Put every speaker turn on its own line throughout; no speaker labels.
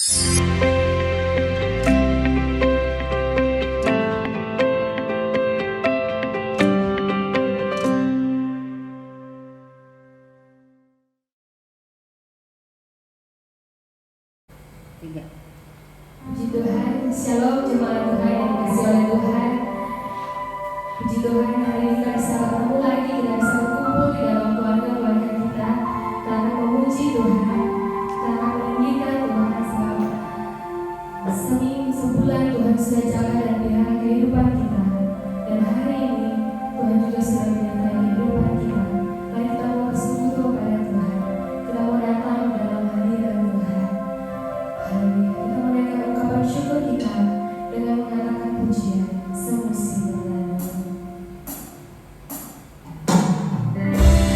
Puji Tuhan, Shalom jemaat Tuhan yang dikasihi oleh Tuhan. Puji Tuhan, hari ini kita bisa bertemu lagi, kita bisa berkumpul di dalam keluarga-keluarga kita karena memuji Tuhan, karena meninggikan Tuhan sebulan Tuhan sudah jaga dan pelihara kehidupan kita. Dan hari ini Tuhan juga sudah menyertai kehidupan kita. Mari kita mau bersekutu kepada Tuhan. Kita mau datang dalam hadirat Tuhan. Haleluya. Kita menaikkan ungkapan syukur kita dengan mengatakan pujian semusim berlalu. Haleluya.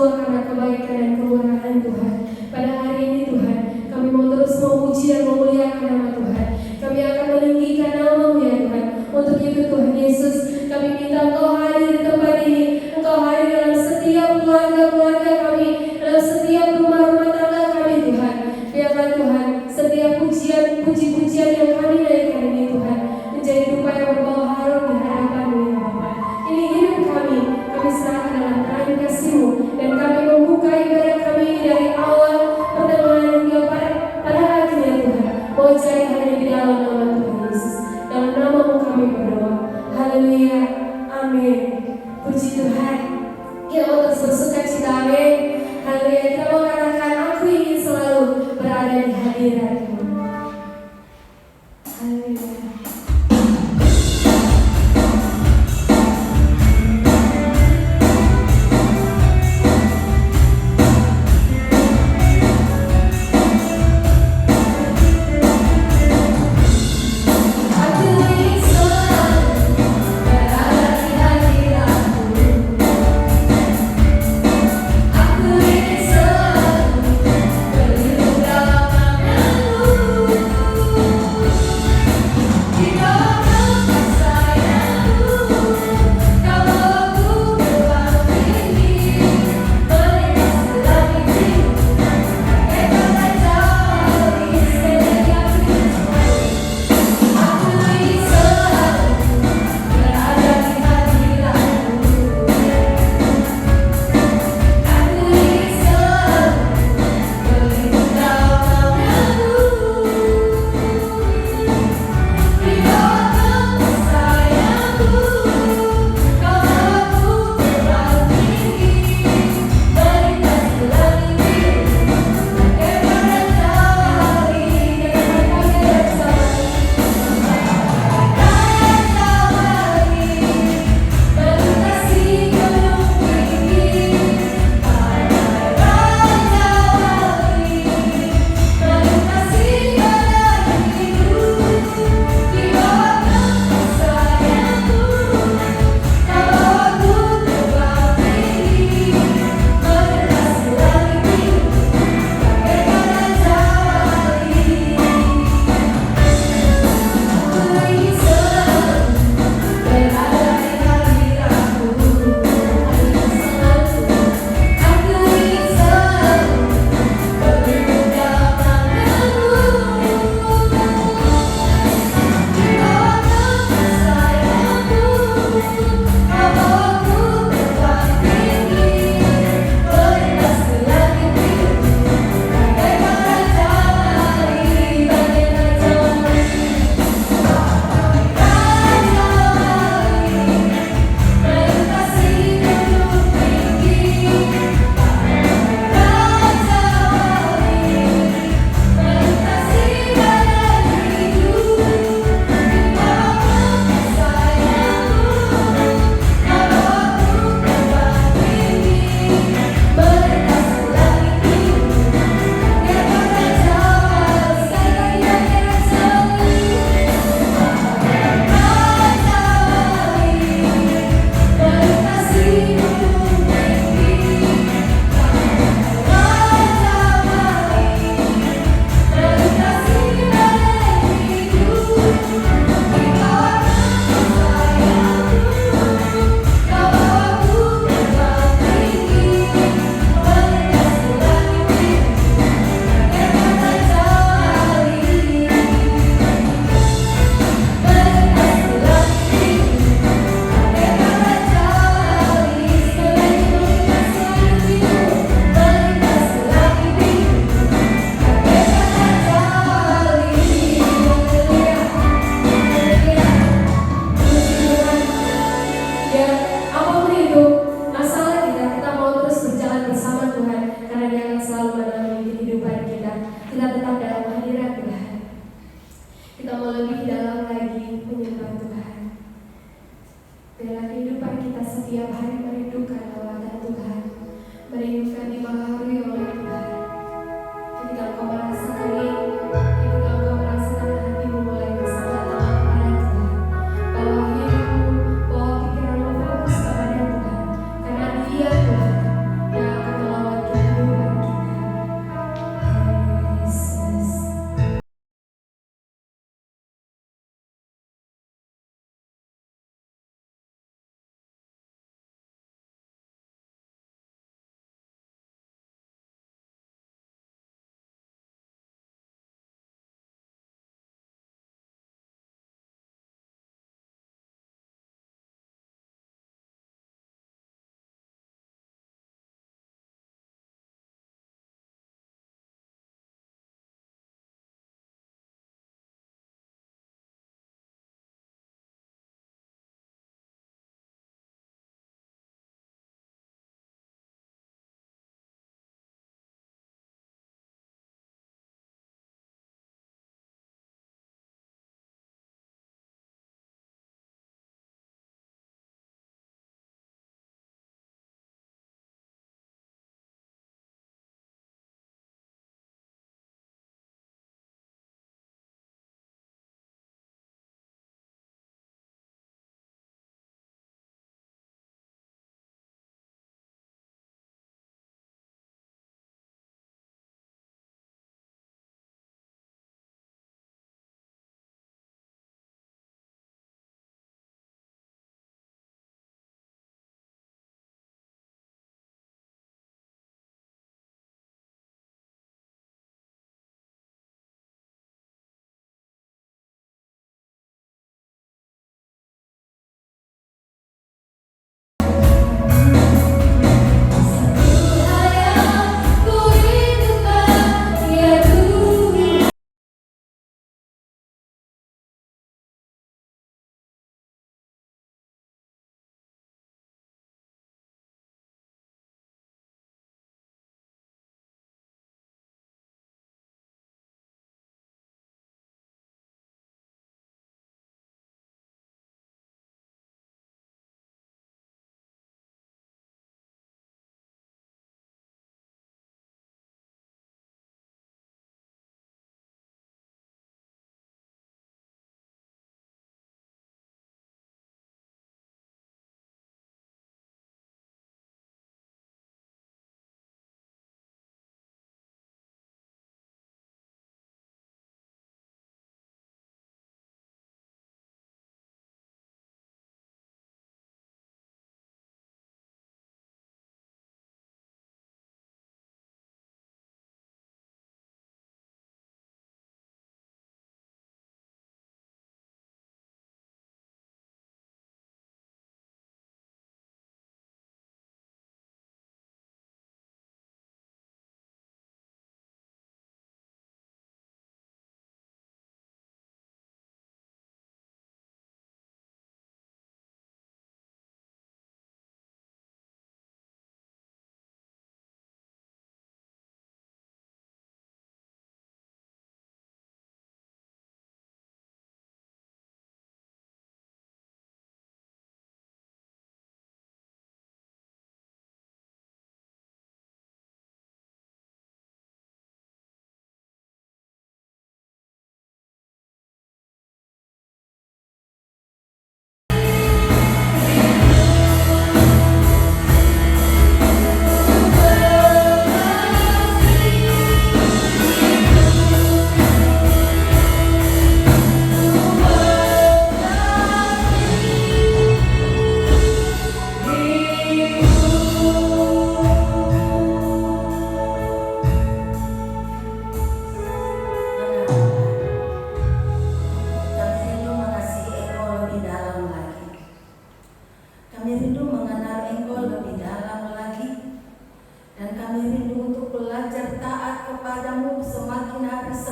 semua karena kebaikan dan kemurahan Tuhan. Pada hari ini Tuhan, kami mau terus memuji dan memuliakan nama Tuhan. Kami akan meninggikan nama-Mu ya Tuhan. Untuk itu Tuhan Yesus, kami minta Engkau hadir di tempat ini. Engkau hadir dalam setiap keluarga-keluarga kami, dalam setiap rumah-rumah tangga kami Tuhan. Biarlah Tuhan, setiap puji-pujian yang kami naikkan ini Tuhan, menjadi dupa yang berbau harum di hadapan-Mu ya Bapa. Ini hidup kami serahkan dalam tangan kasih-Mu, dan kami membuka ibadah kami ini dari awal pertengahan hingga pada akhirnya Tuhan. Mau jadi hanya di dalam nama Tuhan Yesus. Dalam nama-Mu kami berdoa. Haleluya. Amin. Puji Tuhan. Kita mau terus bersuka cita. Amin. Haleluya. Kita mau katakan, aku ingin selalu berada di hadirat-Mu. Haleluya.
Aku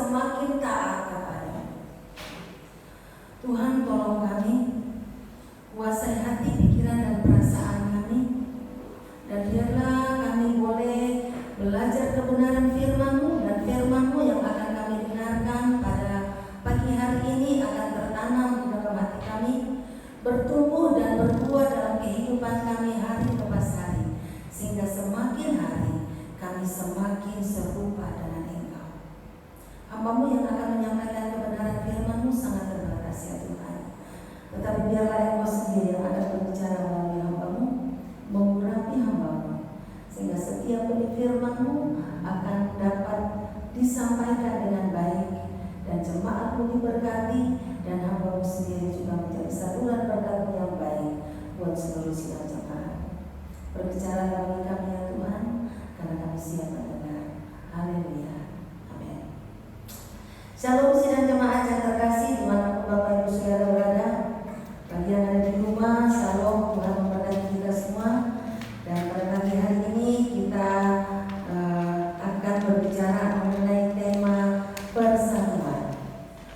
semakin taat kepada-Mu. Tuhan, tolong kami, kuasai hati, pikiran, dan perasaan kami, dan biarlah kami boleh belajar kebenaran firman-Mu, dan firman-Mu yang akan kami dengarkan pada pagi hari ini akan tertanam di dalam hati kami, bertumbuh dan berbuah dalam kehidupan kami hari lepas hari, sehingga semakin hari kami semakin serupa dengan Engkau. Hamba-Mu yang akan menyampaikan kebenaran firman-Mu sangat terbatas ya Tuhan, tetapi biarlah Engkau sendiri yang akan berbicara melalui hamba-Mu, mengurapi hamba-Mu, sehingga setiap benih firman-Mu akan dapat disampaikan dengan baik, dan jemaat-Mu diberkati, dan hamba-Mu sendiri juga menjadi saluran berkat-Mu yang baik buat seluruh sidang jemaat. Berbicara melalui kami ya Tuhan, karena kami siap mendengar. Haleluya. Amin. Shalom sidang jemaat yang terkasih, dimanapun Bapak Ibu Saudara berada, bagi yang ada di rumah, shalom, Tuhan memberkati kita semua. Dan pada pagi hari ini kita akan berbicara mengenai tema persatuan.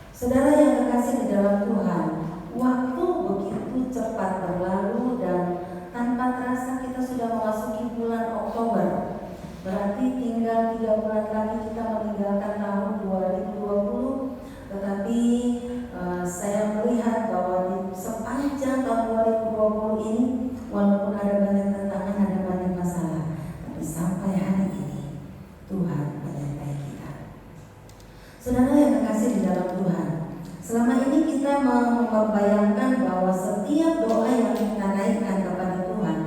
Saudara yang terkasih di dalam Tuhan, waktu begitu cepat berlalu dan tanpa terasa kita sudah memasuki bulan Oktober. Berarti tinggal 3 bulan lagi kita meninggalkan tahun 2020. Tetapi saya melihat bahwa di sepanjang tahun 2020 ini, walaupun ada banyak tantangan, ada banyak masalah, tapi sampai hari ini Tuhan menyertai kita. Saudara yang terkasih di dalam Tuhan, selama ini kita membayangkan bahwa setiap doa yang kita naikkan kepada Tuhan,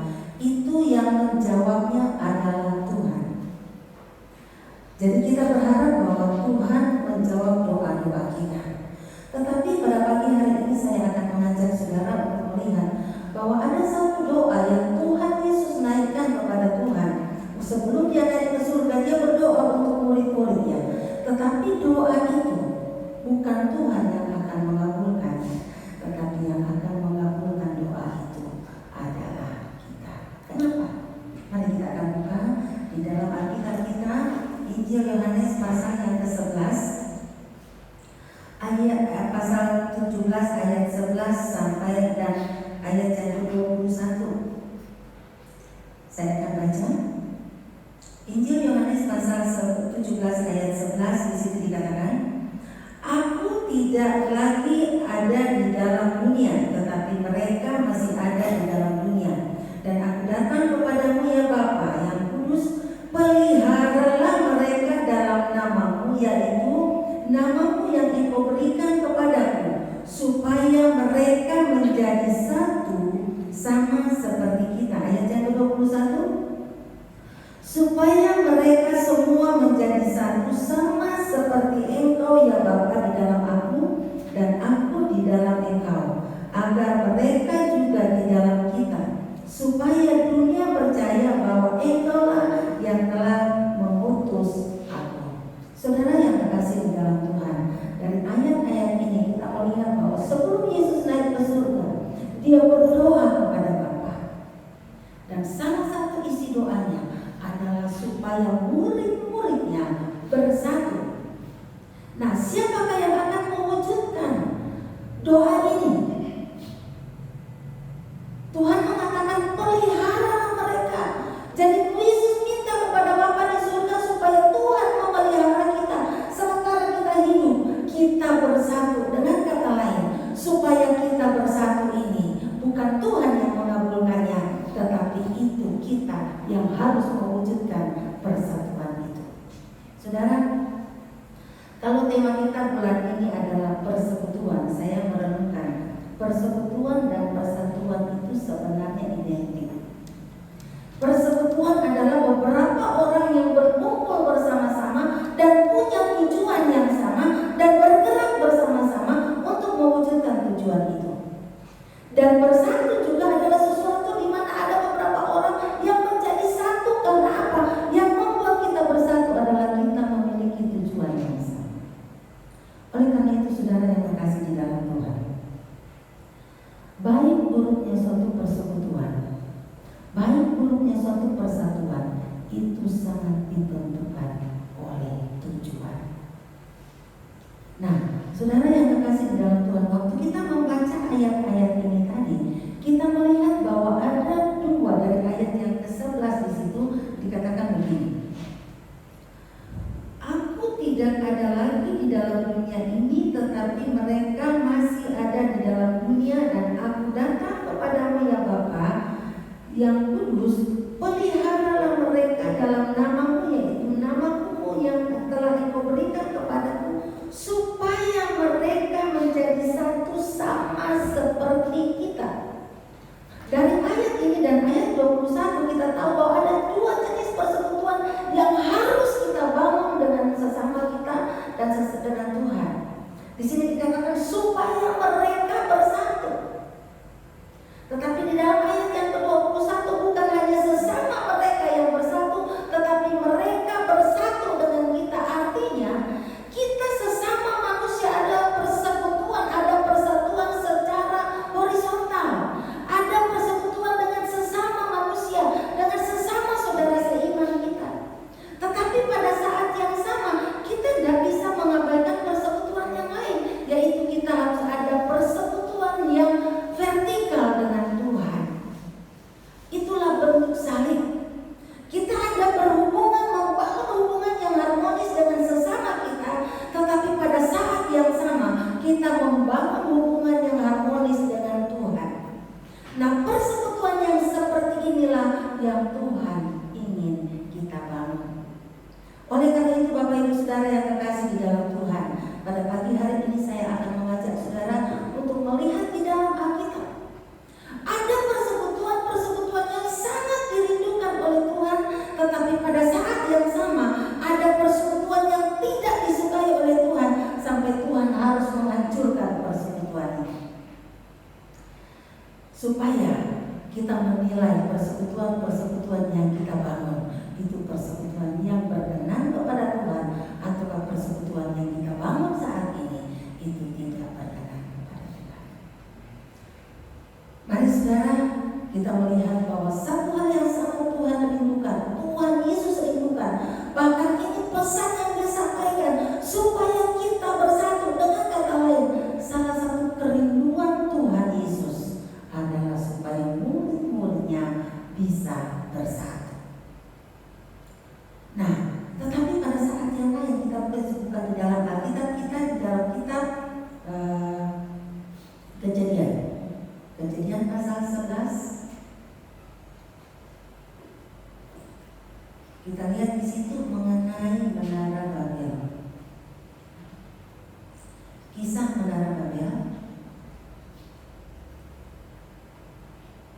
itu yang menjawabnya adalah Tuhan. Jadi kita berharap bahwa Tuhan menjawab doa-doa kita. Tetapi pada pagi hari ini saya akan mengajak saudara untuk melihat bahwa ada satu doa yang Tuhan Yesus naikkan kepada Tuhan. Sebelum dia naik ke surga, dia berdoa untuk murid-muridnya. Tetapi doa itu bukan Tuhan yang akan mengabulkannya, tetapi yang akan mengabulkan doa itu adalah kita. Kenapa? Mari kita akan buka di dalam Alkitab kita, Injil Yohanes pasal yang ke-11, pasal 17 ayat 11 sampai dan ayat yang ke-21. Saya akan baca. Injil Yohanes pasal 17 ayat 11, di situ dikatakan, Aku tidak lagi ada di dalam dunia, tetapi mereka masih ada di dalam dunia. Dan aku datang kepadamu ya Bapa yang kudus, peliharalah mereka dalam namamu, yaitu namamu yang Engkau berikan kepadaku, supaya mereka menjadi satu sama seperti kita. Ayat yang ke-21, supaya mereka semua menjadi satu sama seperti Engkau ya Bapa di dalam aku dan aku di dalam Engkau, agar mereka juga di dalam kita, supaya dunia percaya bahwa Engkaulah yang telah mengutus aku. Saudara yang terkasih di dalam Tuhan, dari ayat-ayat ini kita melihat bahwa sebelum Yesus naik ke surga, dia berdoa kepada Bapa, dan salah satu isi doanya adalah supaya murid-muridnya bersatu. Nah, siapakah yang akan mewujudkan doa ini? Tuhan mengatakan pelihara mereka. Jadi Yesus minta kepada Bapa di surga supaya Tuhan memelihara kita sementara kita hidup. Kita bersatu. Dengan kata lain, supaya kita bersatu ini bukan Tuhan yang mengabulkannya, tetapi itu kita yang harus mewujudkan persatuan itu. Saudara, kalau tema kita bulan ini adalah persekutuan, saya merenungkan persekutuan dan persatuan itu sebenarnya identik. Persekutuan adalah beberapa orang yang berkumpul bersama-sama dan punya tujuan yang sama dan bergerak bersama-sama untuk mewujudkan tujuan itu. Dan bersatu juga adalah sesuatu di mana ada beberapa orang yang menjadi satu. Karena apa? Yang membuat kita bersatu adalah kita memiliki tujuan yang sama. Oleh karena itu, saudara yang terkasih di dalam Tuhan, baik buruknya suatu persekutuan kita membaca ayat-ayat ini tadi, kita melihat bahwa ada dua dari ayat yang ke-11 di situ dikatakan begini. Aku tidak ada lagi di dalam dunia ini, tetapi mereka masih ada di dalam dunia, dan aku datang kepadamu ya Bapa yang kudus, peliharalah mereka dalam namamu, yaitu namamu yang telah engkau berikan kepadaku, supaya mereka menjadi satu sama seperti kita. Dari ayat ini dan ayat 21 kita tahu bahwa ada dua jenis persekutuan yang harus kita bangun dengan sesama kita dan dengan Tuhan. Di sini dikatakan supaya mereka bersatu. Tetapi di dalam ayat yang ke-21 bukan hanya sesama mereka yang bersatu, tetapi mereka bersatu dengan kita. Artinya kita sesama manusia ada persekutuan, ada persatuan secara horizontal, ada persekutuan dengan sesama manusia, dengan sesama saudara seiman kita. Tetapi pada saat yang sama kita tidak bisa mengabaikan persekutuan yang lain, yaitu kita harus ada persekutuan yang vertikal dengan Tuhan. Itulah bentuk salib. Kita ada berhubungan, membangun hubungan yang harmonis dengan sesama kita, tetapi pada saat yang sama kita membangun hubungan yang harmonis dengan Tuhan. Nah, persekutuan yang seperti inilah yang Tuhan ingin kita bangun. Oleh karena itu Bapak Ibu Saudara yang terkasih di dalam Tuhan, pada pagi hari ini saya akan mengajak saudara untuk melihat di dalam Alkitab. Ada persekutuan-persekutuan yang sangat dirindukan oleh Tuhan, tetapi pada saat yang sama ada persekutuan yang tidak disukai oleh Tuhan, sampai Tuhan harus menghancurkan persekutuan ini. Supaya kita menilai persekutuan-persekutuan yang kita bangun, itu persekutuan yang berkenan kepada Tuhan atau persekutuan yang kita bangun saat ini itu tidak berkenan kepada Tuhan. Mari saudara, kita melihat bahwa satu hal yang sama Tuhan rindukan, Tuhan Yesus rindukan, bahkan ini pesan yang disampaikan supaya kita bersatu. Dengan kata lain, salah satu kerinduan Tuhan Yesus adalah supaya murid-muridnya bisa bersatu. Nah, tetapi pada saat yang lain kita buka di dalam Alkitab kita, di dalam kitab Kejadian pasal 11, kita lihat di situ mengenai menara Babel. Kisah menara Babel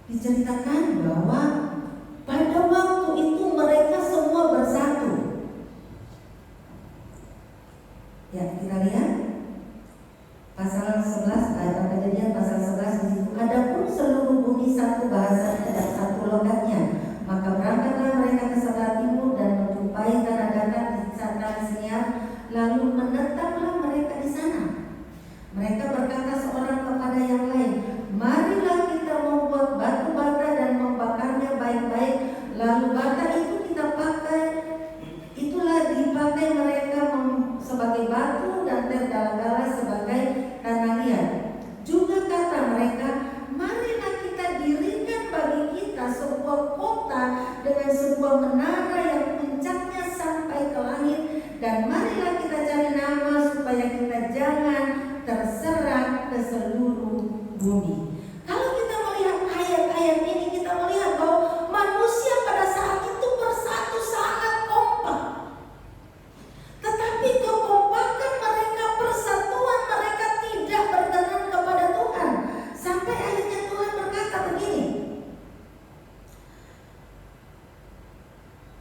diceritakan bahwa pada waktu itu mereka semua bersatu. Ya, kita lihat pasal 11, ayat Kejadian pasal 11 di situ. Adapun seluruh bumi satu bahasa, tidak satu logatnya. Maka berangkatlah mereka ke sebelah timur dan menjumpai tanah datar di sana Sinar, lalu menetaplah mereka di sana. Mereka berkata seorang kepada yang lain, marilah kita membuat batu bata dan membakarnya baik-baik, lalu bata itu kita pakai, itulah dipakai mereka sebagai batu dan tergala-gala sebagai tanah liat. Juga kata mereka, marilah kita dirikan bagi kita sebuah kota dengan sebuah menara yang puncaknya sampai ke langit, dan marilah kita cari nama supaya kita jangan terserak ke seluruh bumi. Kalau kita melihat ayat-ayat ini, kita melihat bahwa manusia pada saat itu bersatu sangat kompak. Tetapi kekompakan mereka, persatuan mereka tidak berkenan kepada Tuhan. Sampai akhirnya Tuhan berkata begini,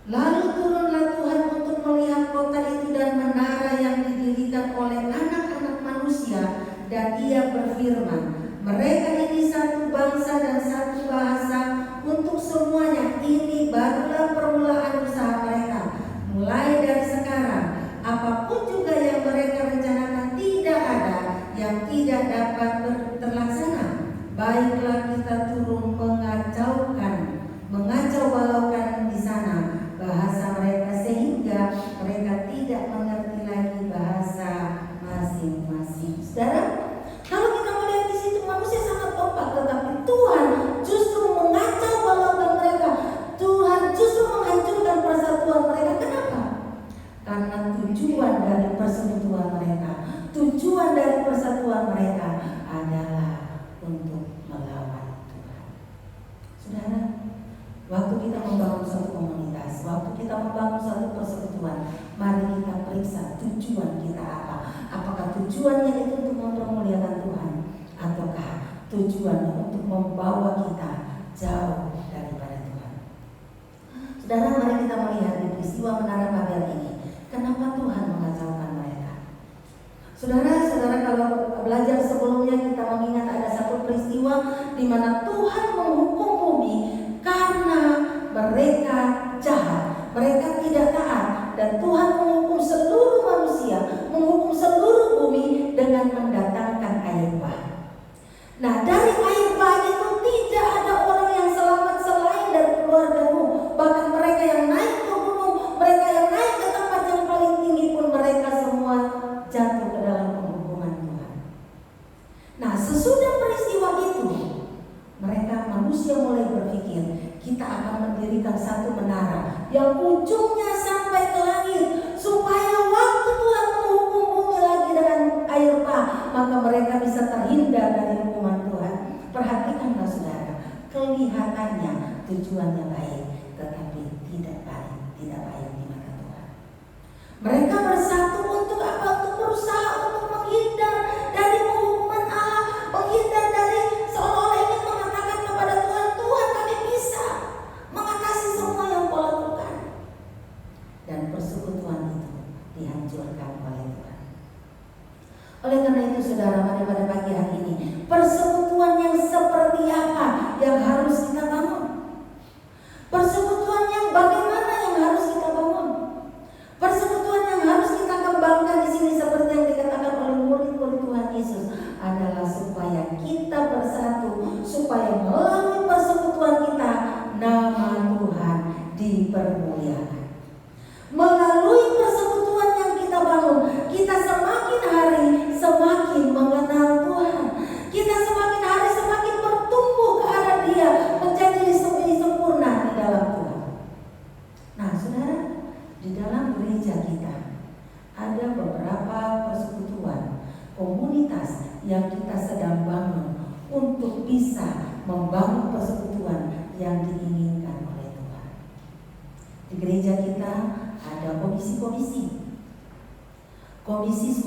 lalu turunlah Tuhan untuk melihat kota itu dan menara yang didirikan oleh anak-anak manusia, dan Ia berfirman, mereka ini satu bangsa dan satu bahasa untuk semuanya. Ini barulah permulaan usaha mereka. Mulai dari sekarang, apapun juga yang mereka rencanakan tidak ada yang tidak dapat terlaksana. Baiklah kita turun mengacau balaukan di sana bahasa mereka, sehingga mereka tidak mengerti lagi bahasa masing-masing. Saudara, kalau kita melihat tujuan dari persatuan mereka adalah untuk melawan Tuhan. Saudara, waktu kita membangun satu komunitas, waktu kita membangun satu persekutuan, mari kita periksa tujuan kita apa. Apakah tujuannya itu untuk mempermuliakan Tuhan, ataukah tujuannya untuk membawa kita jauh daripada Tuhan. Saudara, mari kita melihat di peristiwa Menara Babel ini, kenapa Tuhan mengacaukan mereka. Saudara-saudara, kalau belajar sebelumnya kita mengingat ada satu peristiwa di mana Tuhan menghukum bumi karena mereka jahat, mereka tidak taat, dan Tuhan menghukum seluruh manusia, menghukum seluruh bumi dengan mendatangkan air bah. Nah, dari air bah itu tidak ada orang yang selamat selain dari keluargamu. Bahkan mereka yang naik ke gunung, mereka yang naik ke tempat yang paling tinggi pun, mereka semua jatuh ke dalam penghukuman Tuhan. Nah, sesudah peristiwa itu, mereka manusia mulai berpikir, kita akan mendirikan satu menara yang ujungnya sampai ke langit, supaya waktu Tuhan menghukum bumi lagi dengan air bah, maka mereka bisa terhindar dari hukuman Tuhan. Perhatikanlah saudara, kelihatannya tujuannya baik, tetapi tidak baik di mata Tuhan. Mereka bersatu untuk apa? Untuk berusaha untuk menghindar dari penghukuman Allah, menghindar dari seolah-olah ingin mengatakan kepada Tuhan, Tuhan kami bisa mengatasi semua yang Kau lakukan. Dan persekutuan itu dihancurkan oleh Tuhan. Oleh karena itu saudara, mari pada pagi hari ini, persekutuan yang seperti apa yang harus kita bangun? Persekutuan yang bagaimana yang harus kita bangun? Persekutuan yang harus kita kembangkan di sini seperti yang dikatakan oleh murid-murid Tuhan Yesus adalah supaya kita bersatu, supaya melalui persekutuan kita nama Tuhan dipermuliakan. Melalui persekutuan yang kita bangun, kita semakin hari semakin mengenal Tuhan. Kita semakin hari semakin bertumbuh ke arah Dia, menjadi sempurna di dalam Tuhan. Nah saudara, di dalam gereja kita ada beberapa persekutuan, komunitas yang kita sedang bangun untuk bisa membangun persekutuan yang diinginkan oleh Tuhan. Di gereja kita ada komisi-komisi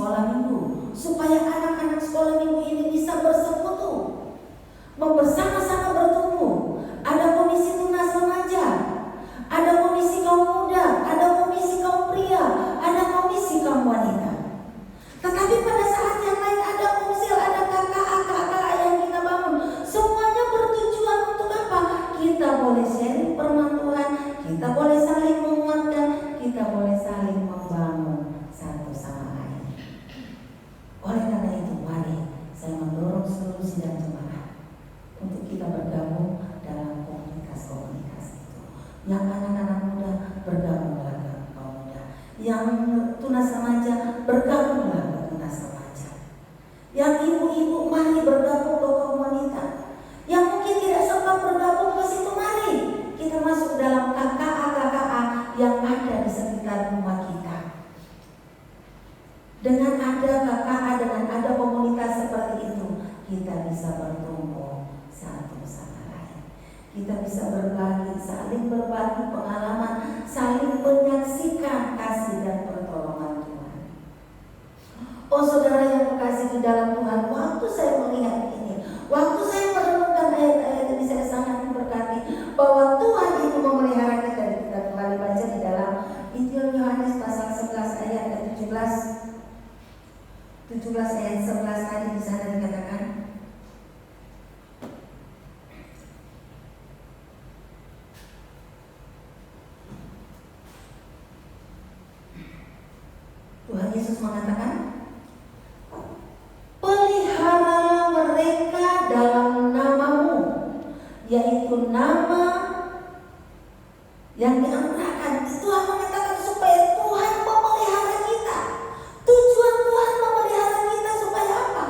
sekolah minggu, supaya anak-anak sekolah minggu ini bisa bersekutu, bersama-sama bertumbuh. Ada komisi tunas remaja, ada komisi kaum muda, ada komisi kaum pria, ada komisi kaum wanita. Tetapi pada saat yang lain ada komsil, ada KKA yang kita bangun. Semuanya bertujuan untuk apa? Kita boleh sharing firman Tuhan, kita boleh saling menguatkan, kita boleh saling membangun satu sama lain. Oleh karena itu, mari saya mendorong seluruh sidang jemaat untuk kita bergabung dalam komunitas-komunitas itu. Yang anak-anak muda bergabunglah ke kaum muda, yang tunas remaja bergabunglah ke tunas remaja, yang ibu-ibu mari bergabung ke kaum wanita, yang mungkin tidak sempat bergabung ke situ, mari kita masuk dalam KKA yang ada di sekitar rumah kita. Dengan ada KKA, dengan ada komunitas seperti itu, kita bisa bertumbuh satu sama lain. Kita bisa berbagi, saling berbagi pengalaman, saling menyaksikan kasih dan pertolongan Tuhan. Oh saudara yang kekasih di dalam Tuhan, waktu saya melihat ini, waktu saya merenungkan ayat-ayat ini, saya sangat diberkati bahwa Tuhan itu memelihara kita. Kita kembali baca di dalam Injil Yohanes pasal 11 ayat 17 ayat 11 tadi di sana dikatakan, Tuhan Yesus mengatakan, peliharalah mereka dalam namamu, yaitu nama yang dianugerahkan. Tuhan mengatakan supaya Tuhan memelihara kita. Tujuan Tuhan memelihara kita supaya apa?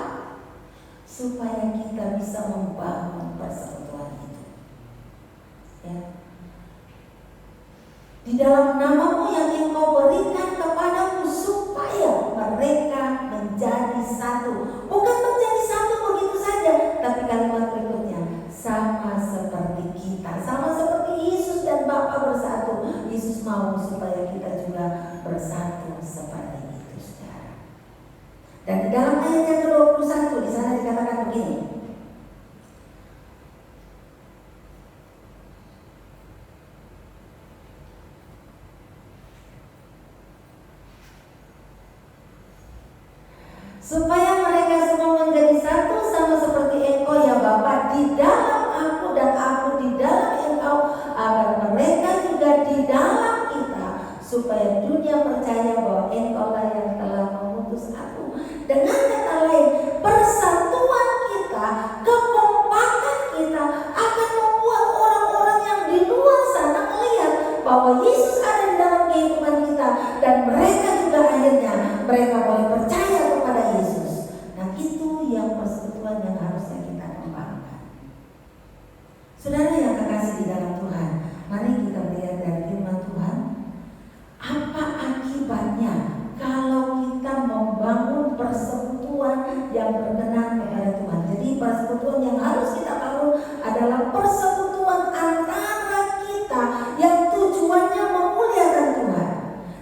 Supaya kita bisa membangun persekutuan itu. Ya. Di dalam namamu yang Engkau berikan kepadamu, supaya mereka menjadi satu. Bukan menjadi satu begitu saja, tapi kalimat berikutnya, sama seperti kita, sama seperti Yesus dan Bapa bersatu. Yesus mau supaya kita juga bersatu seperti itu, saudara. Dan di dalam ayat yang ke-21 di sana dikatakan begini. Supaya mereka semua menjadi satu sama seperti Engkau ya Bapa di dalam aku dan aku di dalam Engkau, agar mereka juga di dalam kita, supaya dunia percaya bahwa Engkau lah yang telah mengutus aku. Dengan kata lain, persatuan kita, kekompakan kita akan membuat orang-orang yang di luar sana melihat bahwa Yesus ada di dalam kehidupan kita, dan mereka juga akhirnya mereka boleh percaya kepada Yesus. Nah, itu yang persekutuan yang harusnya kita kembangkan. Saudara yang kekasih di dalam Tuhan, mari kita melihat dari firman Tuhan, apa akibatnya kalau kita membangun persekutuan yang berkenan kepada Tuhan. Jadi persekutuan yang harus kita bangun adalah persekutuan antara kita yang tujuannya memuliakan Tuhan.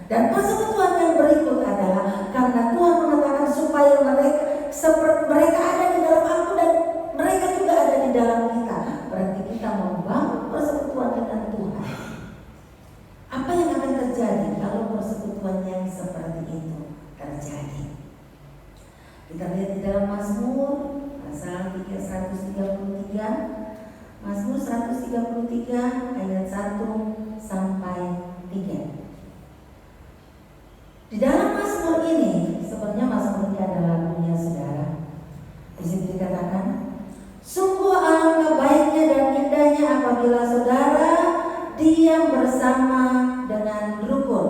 Dan persekutuan yang berikut adalah karena Tuhan mengatakan supaya mereka ada di dalam aku dan mereka juga ada di dalam kita. Berarti kita membangun persekutuan dengan Tuhan. Apa yang akan terjadi kalau persekutuan yang seperti itu terjadi? Kita lihat di dalam Mazmur pasal 133, Mazmur 133 ayat 1 sampai 3. Di dalam Mazmur ini, sebenarnya Mazmur ini adalah lagunya saudara. Di situ dikatakan, sungguh alangkah baiknya dan indahnya apabila saudara diam bersama dengan rukun.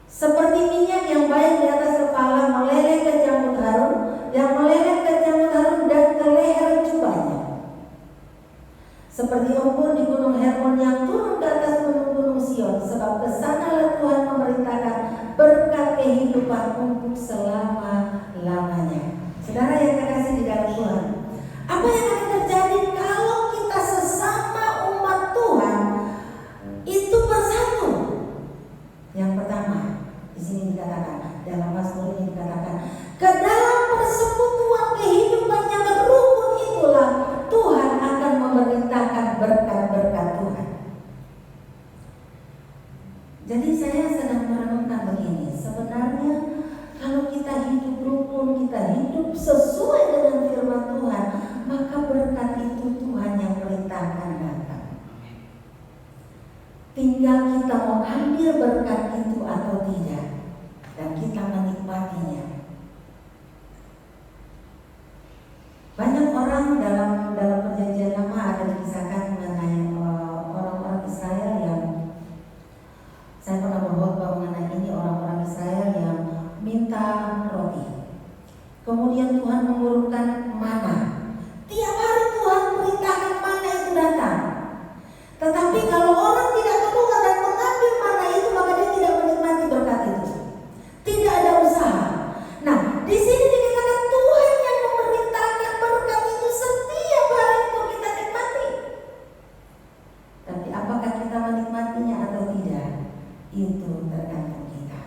Seperti minyak yang baik di atas kepala meleleh ke janggut Harun, yang meleleh ke janggut Harun dan ke leher jubahnya. Seperti embun di gunung Hermon yang turun ke atas gunung-gunung Sion, sebab kesanalah Tuhan memerintahkan berkat kehidupan untuk selama-lamanya. Saudara yang terkasih di dalam Tuhan, apa yang akan terjadi kalau kita sesama umat Tuhan itu bersatu? Yang pertama, di sini dikatakan, dalam Mazmur ini dikatakan, ke dalam persekutuan kehidupan yang rukun itulah Tuhan akan memerintahkan berkat-berkat Tuhan. Jadi saya sedang merenungkan begini, sebenarnya kalau kita hidup rukun, kita hidup sesuai dengan firman Tuhan, maka berkat itu Tuhan yang perintahkan datang. Tinggal kita mau ambil berkat itu atau tidak, dan kita menikmatinya. Banyak orang dalam perjanjian lama ada dikisahkan mengenai orang-orang Israel yang, saya pernah berkhotbah mengenai ini, orang-orang Israel yang minta roti. Kemudian Tuhan mengurungkan mana. Tiap hari Tuhan perintahkan mana itu datang. Tetapi kalau orang tidak keluar dan mengambil mana itu, maka dia tidak menikmati berkat itu. Tidak ada usaha. Nah, di sini dikatakan Tuhan yang memerintahkan berkat itu setiap hari untuk kita nikmati. Tapi apakah kita menikmatinya atau tidak? Itu tergantung kita.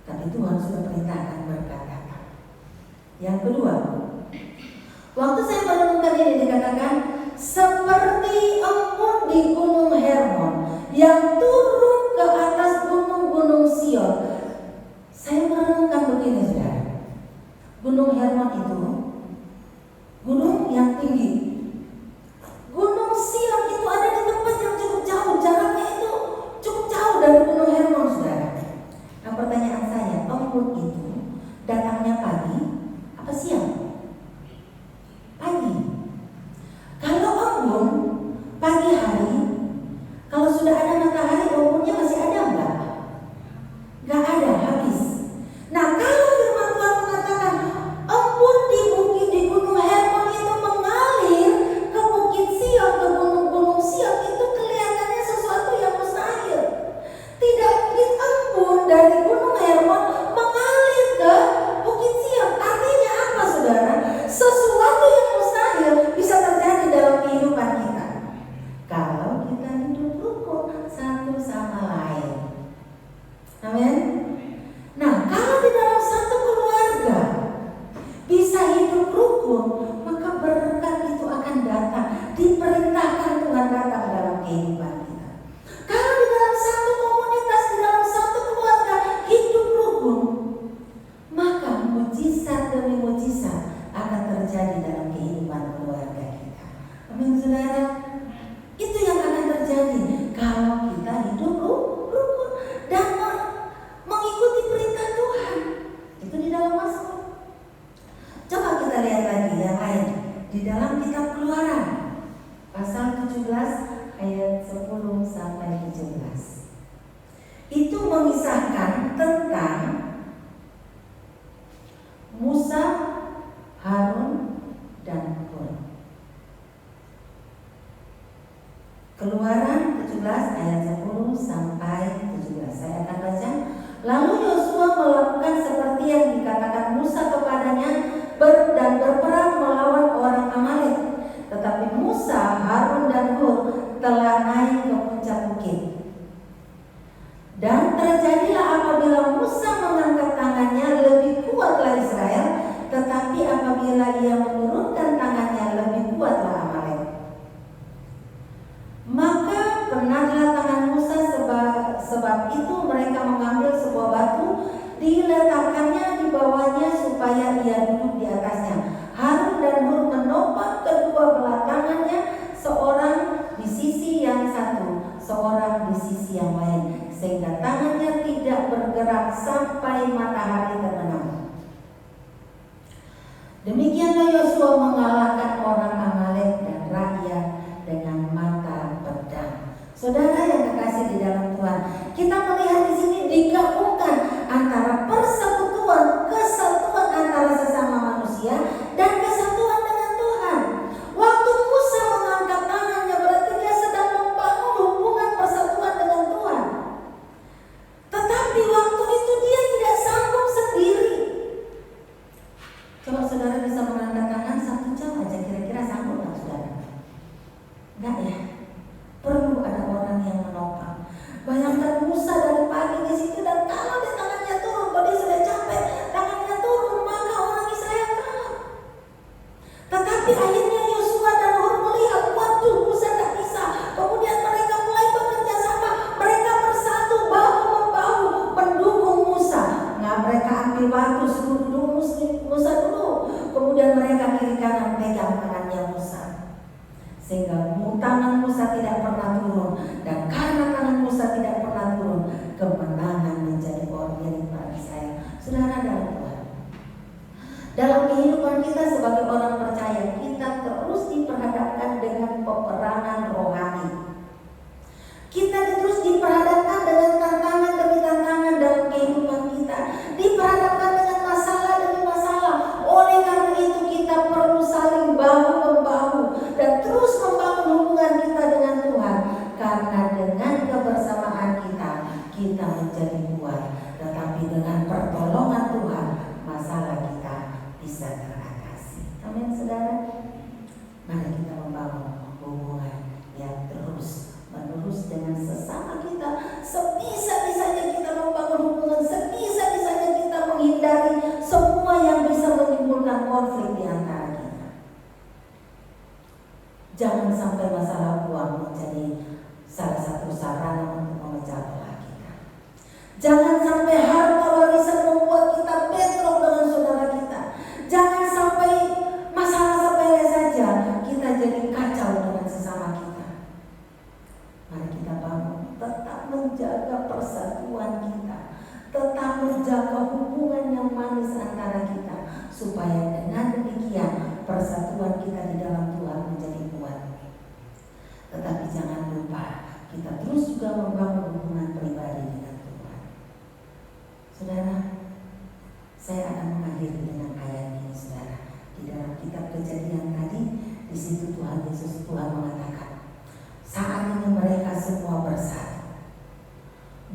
Tapi Tuhan sudah perintahkan berkat datang. Yang kedua, waktu saya merenungkan ini dikatakan seperti embun di gunung Hermon yang turun ke atas gunung-gunung Sion. Saya merenungkan begini, saudara. Gunung Hermon itu gunung yang tinggi. Gunung Sion itu ada di tempat yang cukup jauh, jaraknya itu cukup jauh dari gunung Hermon, saudara. Nah, pertanyaan saya, embun itu datangnya pagi apa siang? Pagi. Kalau embun pagi hari, kalau sudah ada matahari, embunnya masih ada enggak? Enggak ada, habis. Nah, kalau firman Tuhan mengatakan embun di bukit di gunung Hermon itu mengalir ke bukit Sion, ke gunung-gunung Sion, itu kelihatannya sesuatu yang mustahil. Tidak mungkin embun dari gunung Hermon mengalir ke mengisahkan tentang Musa, Harun, dan Hur. Keluaran 17 ayat 10 sampai 17. Saya akan baca. Lalu Yosua melakukan seperti yang dikatakan Musa kepadanya dan berperang melawan orang Amalek. Tetapi Musa, Harun, dan Hur telah naik ke puncak bukit. Dan terjadilah apabila Musa mengangkat tangannya, lebih kuatlah Israel, tetapi apabila ia menurunkan tangannya, lebih kuatlah Amalek. Maka penatlah tangan Musa, sebab itu mereka mengambil sebuah batu, diletakkannya di bawahnya supaya ia duduk di atasnya. Harun dan Hur menopang kedua belah tangannya, seorang di sisi yang satu, seorang di sisi yang lain, sehingga tangannya tidak bergerak sampai matahari terbenam. Demikianlah Yosua mengalahkan orang Amalek dan rakyat dengan mata pedang. Saudara yang kekasih di dalam Tuhan, kita melihat di sini digabungkan antara persekutuan, kesatuan antara sesama manusia dan kesatuan dengan Tuhan. Waktu Musa mengangkat tangannya, berarti dia sedang membangun hubungan persatuan dengan Tuhan. Tetapi waktu itu dia tidak sanggup sendiri. Coba saudara bisa mengangkat tangan 1 jam aja, kira-kira sanggup nggak saudara? Enggak ya? Perlu ada orang yang menopang. Bayangkan Musa dari pagi di situ, dan kalau dia tangannya turun, kalau dia sudah capek, tangannya turun, maka orang Israel kalah. Tetapi akhirnya Yosua dan Hur melihat, waduh, Musa tak bisa. Kemudian mereka mulai bekerja sama, mereka bersatu bahu membahu mendukung Musa. Nah, mereka ambil batu, suruh duduk Musa dulu. Kemudian mereka kiri kanan pegang tangannya Musa, sehingga tangan Musa tidak pernah turun. Dan karena tangan Musa tidak pernah turun, kemenangan menjadi milik para Israel. Saudara dalam Tuhan, dalam kehidupan kita sebagai orang percaya, kita terus diperhadapkan dengan peperangan rohani. Kita terus diperhadapkan dengan tantangan demi tantangan dalam kehidupan kita, diperhadapkan dengan masalah demi masalah. Oleh karena itu kita perlu saling bahu-membahu dan terus membangun hubungan kita dengan Tuhan. Karena dengan kebersamaan kita menjadi kuat. Tetapi dengan pertolongan Tuhan, masalah kita bisa teratasi. Amin saudara. Mari kita membangun hubungan yang terus menerus dengan sesama kita. Sebisa-bisanya kita membangun hubungan, sebisa-bisanya kita menghindari semua yang bisa menimbulkan konflik di antara kita. Jangan sampai masalah uang menjadi salah satu sarana untuk memecah belah kita. Jangan sampai harta warisan membuat kita bentrok dengan saudara kita. Jangan sampai masalah sepele saja kita jadi kacau dengan sesama kita. Mari kita bangun, tetap menjaga persatuan kita, tetap menjaga hubungan yang manis antara kita, supaya dengan demikian persatuan kita di dalam Tuhan menjadi kuat. Tetapi jangan lupa, kita terus juga membangun hubungan pribadi dengan Tuhan. Saudara, saya akan mengakhiri dengan ayat ini, saudara. Di dalam kitab Kejadian tadi, di situ Tuhan Yesus mengatakan, saat ini mereka semua bersatu.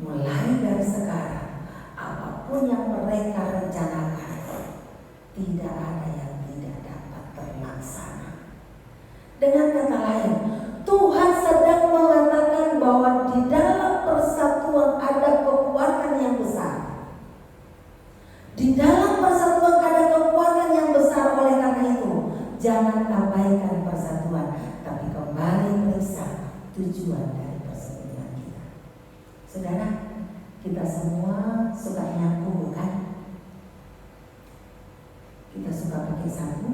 Mulai dari sekarang, apapun yang mereka rencanakan, tidak ada yang tidak dapat terlaksana. Dengan kata lain, Tuhan sedang mengatakan bahwa di dalam persatuan ada kekuatan yang besar. Di dalam persatuan ada kekuatan yang besar. Oleh karena itu, jangan abaikan persatuan, tapi kembali periksa tujuan dari persatuan kita. Saudara, kita semua suka nyapu, bukan? Kita suka pakai sapu.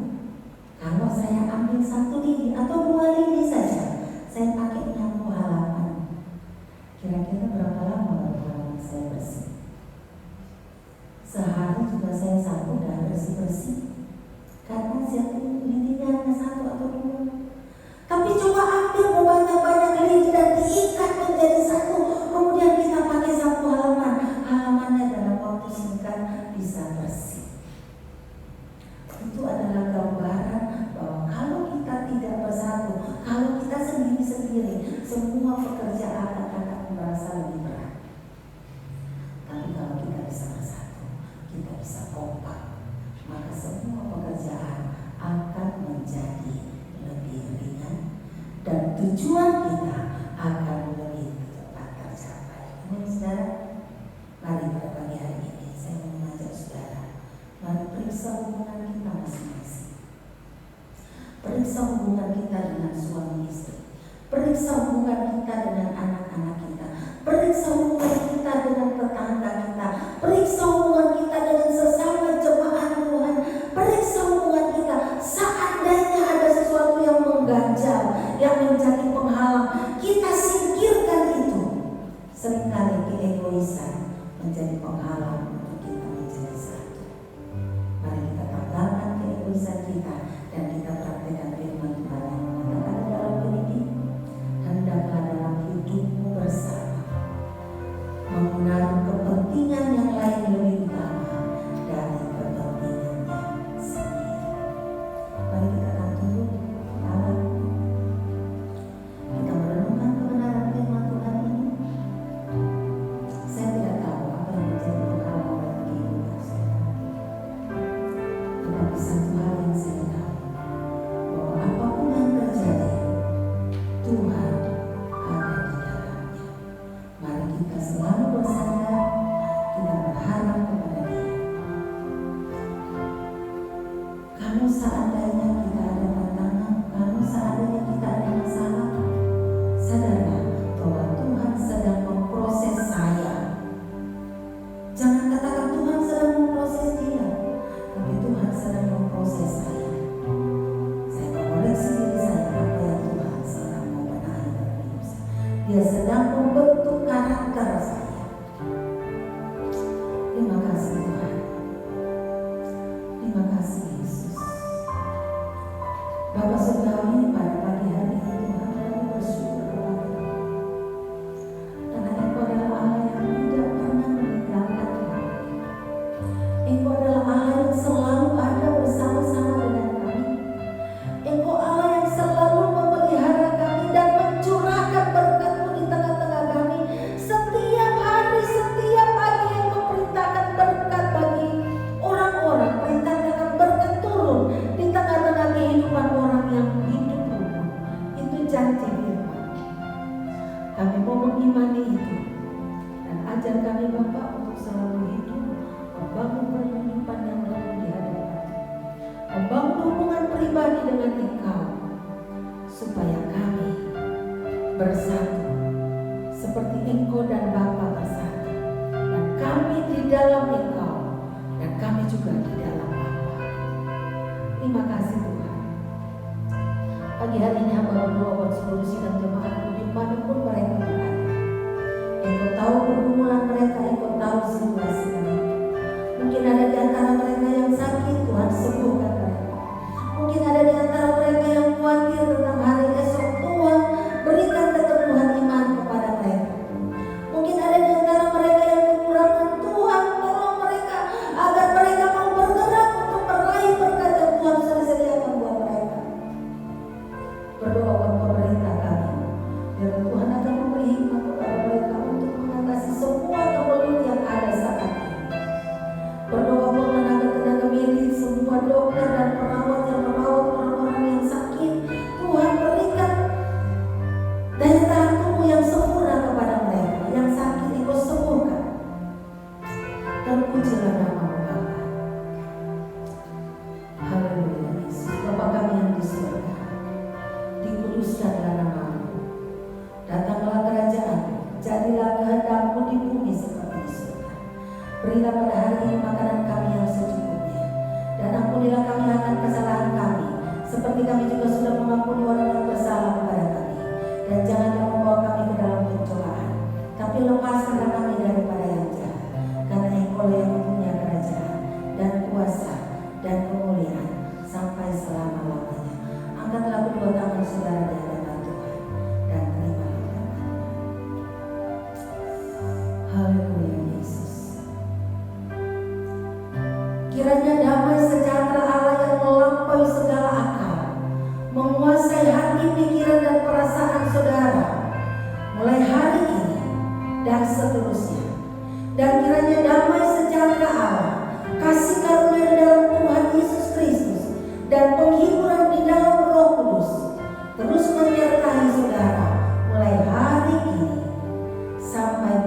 Kalau saya ambil 1 lidi atau 2 lidi saja, saya pakai nyapu halaman. Kira-kira berapa lama baru halaman saya bersih? Sehari juga saya sapu dan bersih-bersih. Karena lidinya hanya 1 atau 2. Tapi coba ambil banyak-banyak lidi dan diikat menjadi 1. Kemudian kita pakai sapu halaman. periksa hubungan kita dengan suami istri, periksa hubungan kita dengan anak-anak kita, periksa hubungan kita dengan tetangga kita, periksa hubungan kita dengan sesama jemaat Tuhan, periksa hubungan kita. Seandainya ada sesuatu yang mengganjal, yang menjadi penghalang, kita singkirkan itu. Seringkali keegoisan menjadi penghalang untuk kita menjadi satu. Mari kita tanggalkan keegoisan kita dan kita praktekkan firman Tuhan yang mengatakan dalam Filipi, hendaklah dalam hidupmu bersama menaruh kepentingan yang lain lebih utama dari kepentingannya sendiri. Mari kita akan tunduk Allah. Kita merenungkan kebenaran firman Tuhan ini. Saya tidak tahu apa yang menjadi penghalang dalam kehidupan saya, tetapi satu hal yang saya tahu, bahwa apapun yang terjadi, Tuhan ada di dalamnya. Mari kita selalu bersandar, kita berharap kepada Dia. Kalau seandainya kita ada tantangan, kalau seandainya kita ada masalah, sadarlah bahwa Tuhan sedang memproses saya. Jangan katakan Tuhan sedang memproses dia, tapi Tuhan sedang memproses saya. Saya mengoreksi diri saya apa yang Tuhan sedang mau benahi dalam hidup saya. Dia sedang membentuk karakter saya. Terima kasih Tuhan. Terima kasih Yesus. Bapa Surgawi, pada pagi hari ini Tuhan, kami bersyukur kepada-Mu. Karena Engkau adalah Allah yang tidak pernah meninggalkan kami. Engkau adalah Allah yang selalu ada bersama-sama dengan kami. Engkau Allah yang selalu memelihara kami dan mencurahkan berkat-Mu di tengah-tengah kami. Setiap hari, setiap pagi Engkau perintahkan berkat bagi orang-orang, perintahkan berkat turun di tengah-tengah kehidupan orang yang hidup rukun. Itu janji firman. Kami mau mengimani itu dan ajar kami Bapa untuk selalu hidup membangun kehidupan yang lalu di hadapan, membangun hubungan pribadi dengan Engkau, supaya kami bersatu seperti Engkau dan Bapa bersatu, dan kami di dalam Engkau dan kami juga di dalam Bapa. Terima kasih Tuhan. Pagi hari ini hamba berdoa buat seluruh sidang jemaat dimanapun mereka berada. Engkau tahu pergumulan mereka, Engkau tahu situasi mereka. Mungkin ada di antara mereka yang sakit, Tuhan sembuhkan mereka. Mungkin ada di antara mereka yang khawatir tentang hari esok, Tuhan berikan keteguhan iman kepada mereka. Mungkin ada di antara mereka yang kekurangan, Tuhan tolong mereka agar mereka mau bergerak untuk meraih berkat yang Tuhan sudah sediakan buat mereka. Berdoa buat pemerintah kami, biar Tuhan akan memberi hikmat kepada mereka untuk mengatasi semua kemelut yang ada saat ini. Berdoa buat tenaga-tenaga medis, semua dokter dan perawat yang merawat orang-orang yang sakit. Tuhan berikan daya tahan tubuh yang sempurna kepada mereka. Yang sakit Engkau sembuhkan. Terpujilah nama-Mu Bapa. Haleluya Yesus. Bapa kami yang di surga, dikuduskanlah nama-Mu. Datanglah kerajaan-Mu, jadilah kehendak-Mu di bumi seperti di surga. Berilah pada hari ini makanan kami yang secukupnya, dan ampunilah kami akan kesalahan kami, seperti kami juga sudah mengampuni orang yang bersalah kepada kami. Dan janganlah membawa kami ke dalam pencobaan, tapi lepaskanlah kami daripada yang jahat. Karena Engkau yang mempunyai kerajaan dan kuasa dan kemuliaan sampai selama-lamanya. Angkatlah kedua tangan saudara di hadapan Tuhan dan terimalah berkat. Haleluya Yesus. Kiranya damai sejahtera Allah yang melampaui segala akal menguasai hati, pikiran dan perasaan saudara mulai hari ini dan seterusnya. Dan kiranya damai sejahtera Allah, kasih karunia di dalam Tuhan Yesus Kristus dan penghiburan di dalam Roh Kudus terus menyertai saudara mulai hari ini sampai